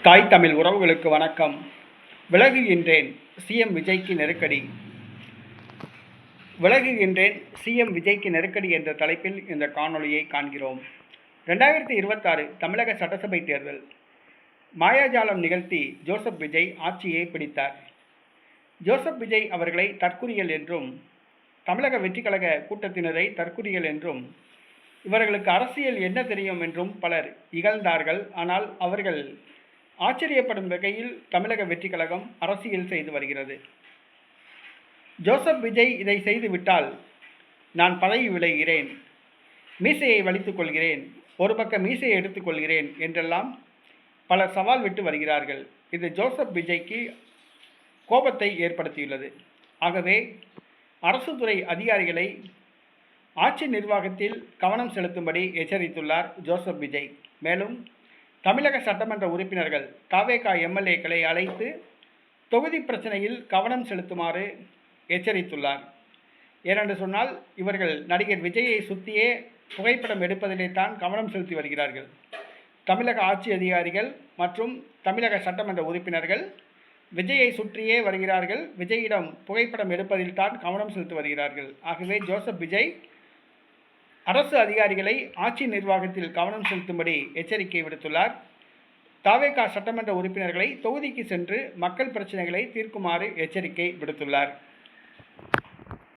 தாய் தமிழ் உறவுகளுக்கு வணக்கம். விலகுகின்றேன் சிஎம் விஜய்க்கு நெருக்கடி. விலகுகின்றேன் சிஎம் விஜய்க்கு நெருக்கடி என்ற தலைப்பில் இந்த காணொளியை காண்கிறோம். 2026 தமிழக சட்டசபை தேர்தல் மாயாஜாலம் நிகழ்த்தி ஜோசப் விஜய் ஆட்சியை பிடித்தார். ஜோசப் விஜய் அவர்களை தற்குறிகள் என்றும், தமிழக வெற்றிக்கழக கூட்டத்தினரை தற்குறிகள் என்றும், இவர்களுக்கு அரசியல் என்ன தெரியும் என்றும் பலர் இகழ்ந்தார்கள். ஆனால் அவர்கள் ஆச்சரியப்படும் வகையில் தமிழக வெற்றி கழகம் அரசியல் செய்து வருகிறது. ஜோசப் விஜய் இதை செய்துவிட்டால் நான் பதவி விலகுகிறேன், மீசையை வலித்துக் கொள்கிறேன், ஒரு பக்கம் மீசையை எடுத்துக்கொள்கிறேன் என்றெல்லாம் பலர் சவால் விட்டு வருகிறார்கள். இது ஜோசப் விஜய்க்கு கோபத்தை ஏற்படுத்தியுள்ளது. ஆகவே அரசு துறை அதிகாரிகளை ஆட்சி நிர்வாகத்தில் கவனம் செலுத்தும்படி எச்சரித்துள்ளார் ஜோசப் விஜய். மேலும் தமிழக சட்டமன்ற உறுப்பினர்கள் தவேகா எம்எல்ஏக்களை அழைத்து தொகுதி பிரச்சனையில் கவனம் செலுத்துமாறு எச்சரித்துள்ளார். ஏனென்று சொன்னால் இவர்கள் நடிகர் விஜயை சுற்றியே புகைப்படம் எடுப்பதிலே தான் கவனம் செலுத்தி வருகிறார்கள். தமிழக ஆட்சி அதிகாரிகள் மற்றும் தமிழக சட்டமன்ற உறுப்பினர்கள் விஜயை சுற்றியே வருகிறார்கள். விஜயிடம் புகைப்படம் எடுப்பதில் தான் கவனம் செலுத்தி வருகிறார்கள். ஆகவே ஜோசப் விஜய் அரசு அதிகாரிகளை ஆட்சி நிர்வாகத்தில் கவனம் செலுத்தும்படி எச்சரிக்கை விடுத்துள்ளார். தவேகா சட்டமன்ற உறுப்பினர்களை தொகுதிக்கு சென்று மக்கள் பிரச்சனைகளை தீர்க்குமாறு எச்சரிக்கை விடுத்துள்ளார்.